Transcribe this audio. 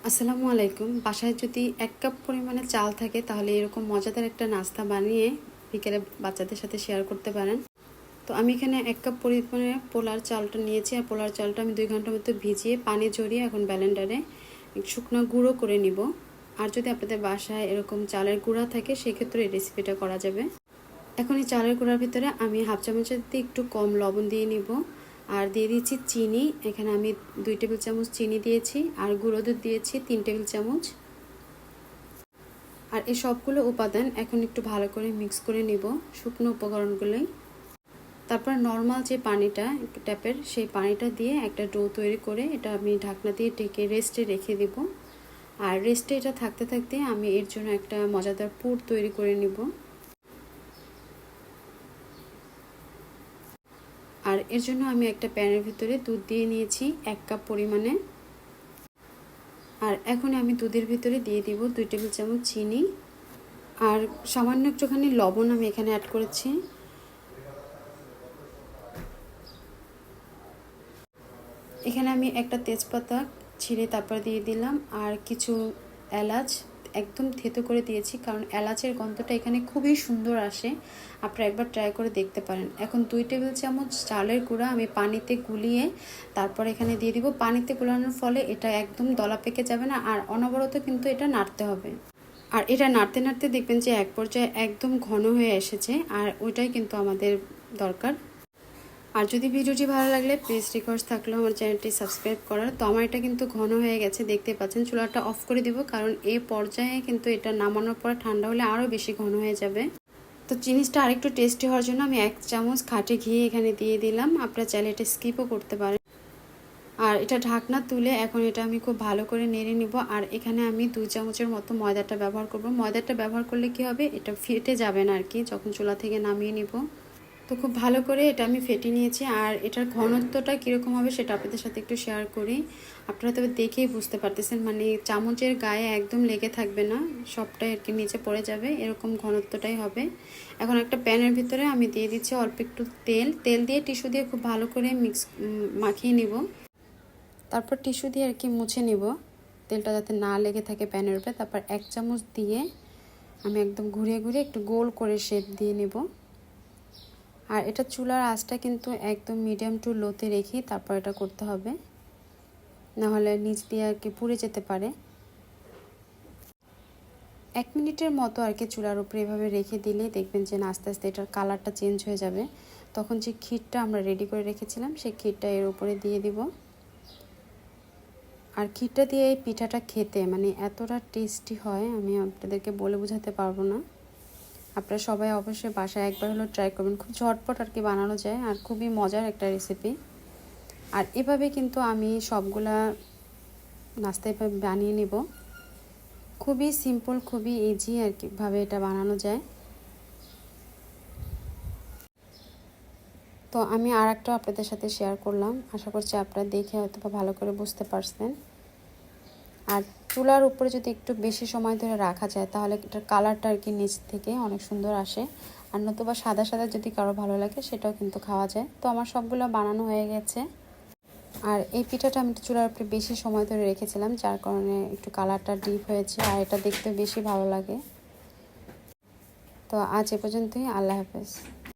আসসালামু আলাইকুম। বাসায় যদি 1 কাপ পরিমাণে চাল থাকে তাহলে এরকম মজাদার একটা নাস্তা বানিয়ে বিকেলে বাচ্চাদের সাথে শেয়ার করতে পারেন। তো আমি এখানে 1 কাপ পরিমাণে পোলার চালটা নিয়েছি, আর পোলার চালটা আমি 2 ঘন্টার মতো ভিজিয়ে পানি ঝরিয়ে এখন ব্লেন্ডারে শুকনো গুঁড়ো করে নিব। আর যদি আপনাদের বাসায় এরকম চালের গুঁড়া থাকে সেক্ষেত্রে এই রেসিপিটা করা যাবে। এখন এই চালের গুঁড়ার ভিতরে আমি হাফ চামচের দিয়ে একটু কম লবণ দিয়ে নিব, আর দিয়ে দিচ্ছি চিনি। এখানে আমি 2 টেবিল চামচ চিনি দিয়েছি, আর গুঁড়ো দুধ দিয়েছি 3 টেবিল চামচ। আর এই সবগুলো উপাদান এখন একটু ভালো করে মিক্স করে নিব শুকনো উপকরণগুলোই। তারপর নর্মাল যে পানিটা একটু ট্যাপের সেই পানিটা দিয়ে একটা ডো তৈরি করে এটা আমি ঢাকনা দিয়ে ঢেকে রেস্টে রেখে দিব। আর রেস্টে এটা থাকতে থাকতে আমি এর জন্য একটা মজাদার পুর তৈরি করে নিব। আর এর জন্য আমি একটা প্যানের ভিতরে দুধ দিয়ে নিয়েছি 1 কাপ পরিমাণে। আর এখন আমি দুধের ভিতরে দিয়ে দিব 2 টেবিল চামচ চিনি, আর সামান্য একটুখানি লবণ আমি এখানে অ্যাড করেছি। এখানে আমি একটা তেজপাতা ছিঁড়ে তারপর দিয়ে দিলাম, আর কিছু এলাচ একদম থেতো করে দিয়েছি, কারণ এলাচের গন্ধটা এখানে খুবই সুন্দর আসে। আপনারা একবার ট্রাই করে দেখতে পারেন। এখন 2 টেবিল চামচ চালের গুঁড়া আমি পানিতে গুলিয়ে তারপর এখানে দিয়ে দিব। পানিতে গুলানোর ফলে এটা একদম দলা পেকে যাবে না, আর অনবরত কিন্তু এটা নাড়তে হবে। আর এটা নাড়তে নাড়তে দেখবেন যে এক পর্যায়ে একদম ঘন হয়ে এসেছে, আর ওইটাই কিন্তু আমাদের দরকার। আর যদি ভিডিওটি ভালো লাগলে প্লিজ রিকোয়েস্ট থাকলেও আমার চ্যানেলটি সাবস্ক্রাইব করার। তো আমার এটা কিন্তু ঘন হয়ে গেছে, দেখতে পাচ্ছেন। চুলাটা অফ করে দিব, কারণ এই পর্যায়ে কিন্তু এটা নামানোর পর ঠান্ডা হলে আরও বেশি ঘন হয়ে যাবে। তো জিনিসটা আরেকটু টেস্টি হওয়ার জন্য আমি 1 চামচ খাঁটি ঘি এখানে দিয়ে দিলাম। আপনারা চাইলে এটা স্কিপও করতে পারেন। আর এটা ঢাকনা তুলে এখন এটা আমি খুব ভালো করে নেড়ে নিব। আর এখানে আমি 2 চামচের মতো ময়দাটা ব্যবহার করব। ময়দাটা ব্যবহার করলে কি হবে, এটা ফেটে যাবে না আর কি যখন চুলা থেকে নামিয়ে নিব। তো খুব ভালো করে এটা আমি ফেটে নিয়েছি। আর এটার ঘনত্বটা কীরকম হবে সেটা আপনাদের সাথে একটু শেয়ার করি। আপনারা তবে দেখেই বুঝতে পারতেছেন, মানে চামচের গায়ে একদম লেগে থাকবে না, সবটাই আর কি নিচে পড়ে যাবে, এরকম ঘনত্বটাই হবে। এখন একটা প্যানের ভিতরে আমি দিয়ে দিচ্ছি অল্প একটু তেল দিয়ে টিস্যু দিয়ে খুব ভালো করে মাখিয়ে নিব। তারপর টিস্যু দিয়ে আর কি মুছে নিব তেলটা যাতে না লেগে থাকে প্যানের উপরে। তারপর 1 চামচ দিয়ে আমি একদম ঘুরিয়ে ঘুরিয়ে একটু গোল করে শেপ দিয়ে নেব। আর এটা চুলার আঁচটা কিন্তু একদম মিডিয়াম টু লোতে রেখে তারপর এটা করতে হবে, নাহলে নিচ দিয়ে আর কি পুড়ে যেতে পারে। 1 মিনিটের মতো আর কি চুলার উপরে এভাবে রেখে দিলে দেখবেন যে আস্তে আস্তে এটার কালারটা চেঞ্জ হয়ে যাবে। তখন যে ক্ষীরটা আমরা রেডি করে রেখেছিলাম সেই ক্ষীরটা এর উপরে দিয়ে দিব। আর ক্ষীরটা দিয়ে এই পিঠাটা খেতে মানে এতটা টেস্টি হয় আমি আপনাদেরকে বলে বোঝাতে পারবো না। আপনারা সবাই অবশ্যই বাসায় একবার হলেও ট্রাই করবেন। খুব ঝটপট আর কি বানানো যায়, আর খুবই মজার একটা রেসিপি। আর এভাবে কিন্তু আমি সবগুলা নাস্তা এভাবে বানিয়ে নেব। খুবই সিম্পল, খুবই ইজি আর কি ভাবে এটা বানানো যায়। তো আমি আর একটা আপনাদের সাথে শেয়ার করলাম, আশা করছি আপনারা দেখে হয়তো বা ভালো করে বুঝতে পারছেন। আর চুলার উপরে যদি একটু বেশি সময় ধরে রাখা যায় তাহলে এটার কালারটা আর কি নিচ থেকে অনেক সুন্দর আসে। আর নতুবা সাদা সাদা যদি কারো ভালো লাগে সেটাও কিন্তু খাওয়া যায়। তো আমার সবগুলো বানানো হয়ে গেছে। আর এই পিঠাটা আমি চুলার উপরে বেশি সময় ধরে রেখেছিলাম, যার কারণে একটু কালারটা ডিপ হয়েছে, আর এটা দেখতে বেশি ভালো লাগে। তো আজ এ পর্যন্তই। আল্লাহ হাফেজ।